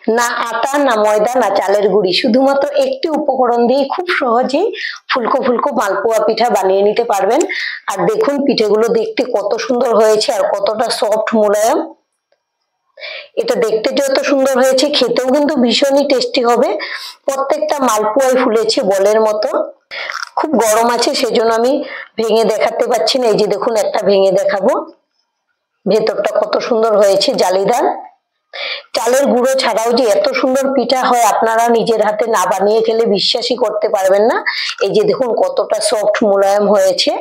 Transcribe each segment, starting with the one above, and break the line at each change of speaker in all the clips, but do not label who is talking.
না আটা, না ময়দা, না চালের গুঁড়ি, শুধুমাত্র একটি উপকরণ দিয়ে খুব সহজেই ফুলকো ফুলকো মালপোয়া পিঠা বানিয়ে নিতে পারবেন। আর দেখুন পিঠেগুলো দেখতে কত সুন্দর হয়েছে আর কতটা সফট মোলায়েম। এটা দেখতে যত সুন্দর হয়েছে খেতেও কিন্তু ভীষণই টেস্টি হবে। প্রত্যেকটা মালপোয়াই ফুলেছে বলের মতো। খুব গরম আছে সেজন্য আমি ভেঙে দেখাতে পাচ্ছি না। এই যে দেখুন একটা ভেঙে দেখাবো, ভেতরটা কত সুন্দর হয়েছে জালিদার। চালের গুঁড়ো ছাড়াও যে এত সুন্দর পিঠা হয় আপনারা নিজের হাতে না বানিয়ে খেলে বিশ্বাসই করতে পারবেন না। এই যে দেখুন কতটা সফট মোলায়েম হয়েছে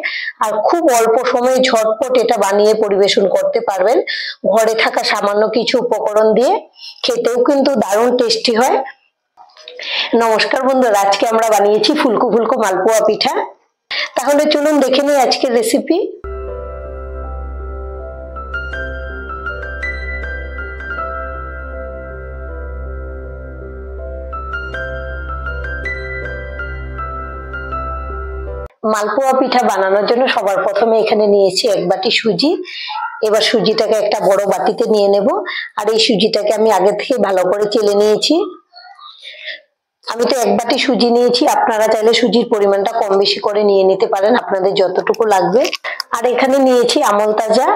আর খুব অল্প সময়ে ঝটপট এটা বানিয়ে পরিবেশন করতে পারবেন ঘরে থাকা সামান্য কিছু উপকরণ দিয়ে। খেতেও কিন্তু দারুণ টেস্টি হয়। নমস্কার বন্ধুরা, আজকে আমরা বানিয়েছি ফুলকো ফুলকো মালপোয়া পিঠা। তাহলে চলুন দেখে নিই আজকের রেসিপি। মালপোয়া পিঠা বানানোর জন্য সবার প্রথমে এখানে নিয়েছি এক বাটি সুজি। এবার সুজিটাকে একটা বড় বাটিতে নিয়ে নেব। আর এই সুজিটাকে আমি আগে থেকে ভালো করে চেলে নিয়েছি। আমি তো এক বাটি সুজি নিয়েছি, আপনারা চাইলে সুজির পরিমাণটা কম বেশি করে নিয়ে নিতে পারেন আপনাদের যতটুকু লাগবে। আর এখানে নিয়েছি আমল তাজা।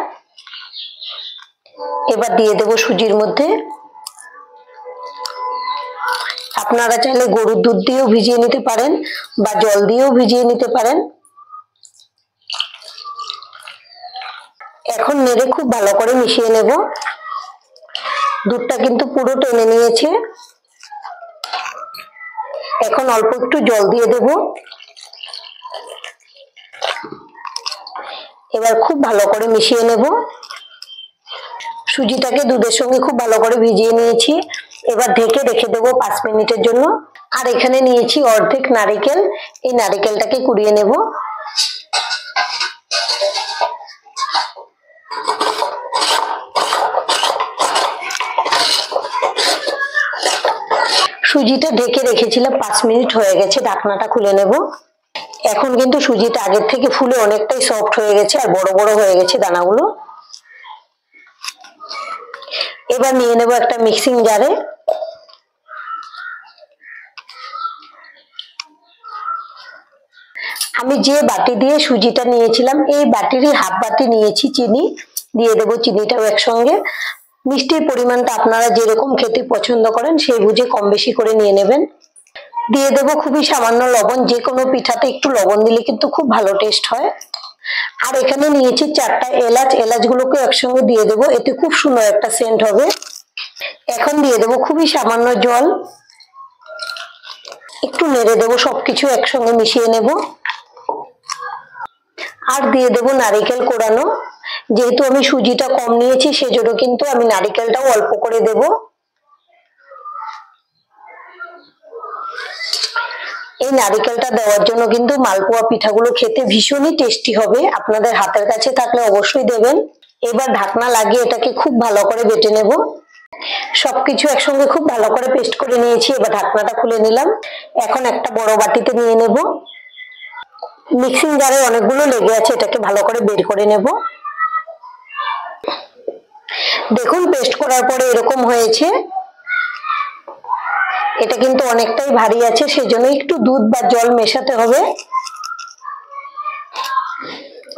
এবার দিয়ে দেব সুজির মধ্যে। আপনারা চাইলে গরুর দুধ দিয়েও ভিজিয়ে নিতে পারেন বা জল দিয়েও ভিজিয়ে নিতে পারেন। এখন নেড়ে খুব ভালো করে মিশিয়ে নেব। দুধটা কিন্তু পুরো টেনে নিয়েছে। এখন অল্প একটু জল দিয়ে দেব। এবার খুব ভালো করে মিশিয়ে নেব। সুজিটাকে দুধের সঙ্গে খুব ভালো করে ভিজিয়ে নিয়েছি। এবার ঢেকে রেখে দেবো 5 মিনিটের জন্য। আর এখানে নিয়েছি অর্ধেক নারকেল। এই নারকেলটাকে কুড়িয়ে নেব। সুজিটা ঢেকে রেখেছিলাম, 5 মিনিট হয়ে গেছে, ঢাকনাটা খুলে নেব। এখন কিন্তু সুজিটা আগের থেকে ফুলে অনেকটাই সফট হয়ে গেছে আর বড় বড় হয়ে গেছে দানাগুলো। এবার নিয়ে নেব একটা মিক্সিং জারে। আমি যে বাটি দিয়ে সুজিটা নিয়েছিলাম এই বাটিরই হাফ বাটি নিয়েছি চিনি। দিয়ে দেবো চিনিটাও একসঙ্গে। মিষ্টির পরিমাণটা আপনারা যেরকম খেতে পছন্দ করেন সেই বুঝে কম বেশি করে নিয়ে নেবেন। দিয়ে দেবো খুবই সামান্য লবণ। যে কোনো পিঠাতে একটু লবণ দিলে কিন্তু খুব ভালো টেস্ট হয়। আর এখানে নিয়েছি 4টা এলাচ। এলাচগুলোকে একসঙ্গে দিয়ে দেবো, এতে খুব সুন্দর একটা সেন্ট হবে। এখন দিয়ে দেবো খুবই সামান্য জল। একটু নেড়ে দেবো, সবকিছু একসঙ্গে মিশিয়ে নেব। আর দিয়ে দেবো নারকেল কোড়ানো। যেহেতু আমি সুজিটা কম নিয়েছি সেজন্য কিন্তু আমি নারকেলটাও অল্প করে দেব। এই নারকেলটা দেওয়ার জন্য কিন্তু মালপোয়া পিঠাগুলো খেতে ভীষণই টেস্টি হবে। আপনাদের হাতের কাছে থাকলে অবশ্যই দেবেন। এবার ঢাকনা লাগিয়ে এটাকে খুব ভালো করে বেটে নেব। সবকিছু একসঙ্গে খুব ভালো করে পেস্ট করে নিয়েছি। এবার ঢাকনাটা খুলে নিলাম। এখন একটা বড় বাটিতে নিয়ে নেব। মিক্সিং জারে অনেকগুলো লেগে আছে, এটাকে ভালো করে বের করে নেব। দেখুন পেস্ট করার পরে এরকম হয়েছে। এটা কিন্তু অনেকটাই ভারী আছে, সেজন্য একটু দুধ বা জল মেশাতে হবে।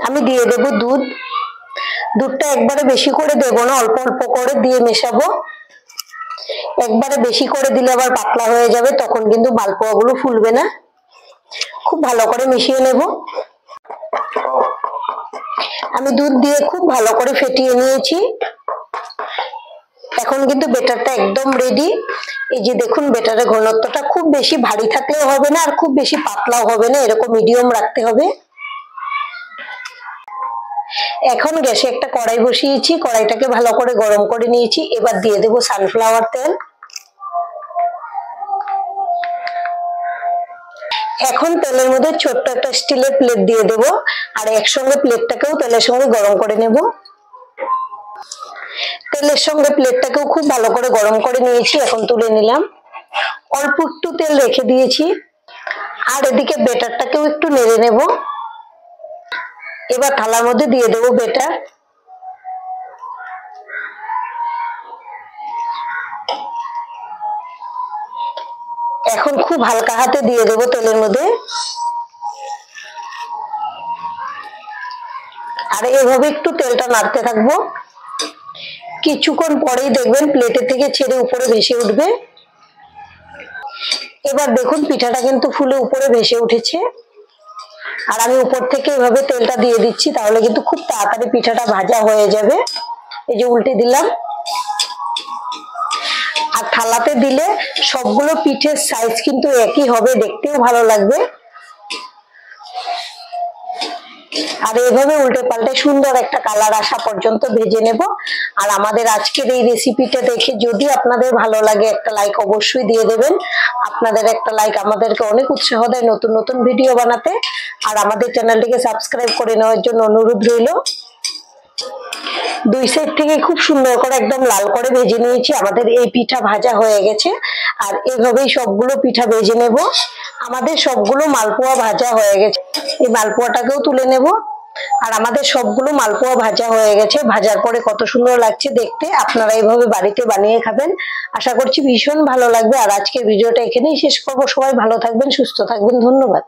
আমি দিয়ে দেব দুধ। দুধটা একবারে বেশি করে দেব না, অল্প অল্প করে দিয়ে মেশাবো। একবারে বেশি করে দিলে আবার পাতলা হয়ে যাবে, তখন কিন্তু মালপোয়া গুলো ফুলবে না। খুব ভালো করে মিশিয়ে নেব। আমি দুধ দিয়ে খুব ভালো করে ফেটিয়ে নিয়েছি। এখন কিন্তু বেটারটা একদম রেডি। এই যে দেখুন বেটারের ঘনত্বটা খুব বেশি ভারী থাকলেও হবে না আর খুব বেশি পাতলাও হবে না, এরকম মিডিয়াম রাখতে হবে। এখন গ্যাসে একটা কড়াই বসিয়েছি, কড়াইটাকে ভালো করে গরম করে নিয়েছি। এবার দিয়ে দেবো সানফ্লাওয়ার তেল। এখন তেলের মধ্যে ছোট্ট একটা স্টিলের প্লেট দিয়ে দেবো আর একসঙ্গে প্লেটটাকেও তেলের সঙ্গে গরম করে নেব। তেলের সঙ্গে প্লেটটাকেও খুব ভালো করে গরম করে নিয়েছি। এখন তুলে নিলাম। অল্প একটু তেল রেখে দিয়েছি। আর এদিকে বেটারটাকেও একটু নেড়ে নেব। এবার থালার মধ্যে দিয়ে দেবো বেটার। এখন খুব হালকা হাতে দিয়ে দেবো তেলের মধ্যে। আর এভাবে একটু তেলটা নাড়তে থাকবো। কিছুক্ষণ পরেই দেখবেন প্লেটের থেকে ছেড়ে উপরে ভেসে উঠবে। এবার দেখুন পিঠাটা কিন্তু ফুলে উপরে ভেসে উঠেছে। আর আমি উপর থেকে এভাবে তেলটা দিয়ে দিচ্ছি, তাহলে কিন্তু খুব তাড়াতাড়ি পিঠাটা ভাজা হয়ে যাবে। এই যে উল্টে দিলাম। আর থালাতে দিলে সবগুলো পিঠের সাইজ কিন্তু একই হবে, দেখতেও ভালো লাগবে। আর এইভাবে উল্টে পাল্টে সুন্দর একটা কালার আসা পর্যন্ত ভেজে নেব। আর আমাদের আজকের এই রেসিপিটা দেখে যদি আপনাদের ভালো লাগে, একটা লাইক অবশ্যই দিয়ে দেবেন। আপনাদের একটা লাইক আমাদেরকে অনেক উৎসাহ দেয় নতুন নতুন ভিডিও বানাতে। আর আমাদের চ্যানেলটিকে সাবস্ক্রাইব করে নেওয়ার জন্য অনুরোধ রইল। দুই সাইড থেকে খুব সুন্দর করে একদম লাল করে ভেজে নিয়েছি। আমাদের এই পিঠা ভাজা হয়ে গেছে। আর এইভাবেই সবগুলো পিঠা ভেজে নেব। আমাদের সবগুলো মালপোয়া ভাজা হয়ে গেছে। এই মালপোয়াটাকেও তুলে নেব। আর আমাদের সবগুলো মালপোয়া ভাজা হয়ে গেছে। ভাজার পরে কত সুন্দর লাগছে দেখতে। আপনারা এইভাবে বাড়িতে বানিয়ে খাবেন, আশা করছি ভীষণ ভালো লাগবে। আর আজকের ভিডিওটা এখানেই শেষ করবো। সবাই ভালো থাকবেন, সুস্থ থাকবেন, ধন্যবাদ।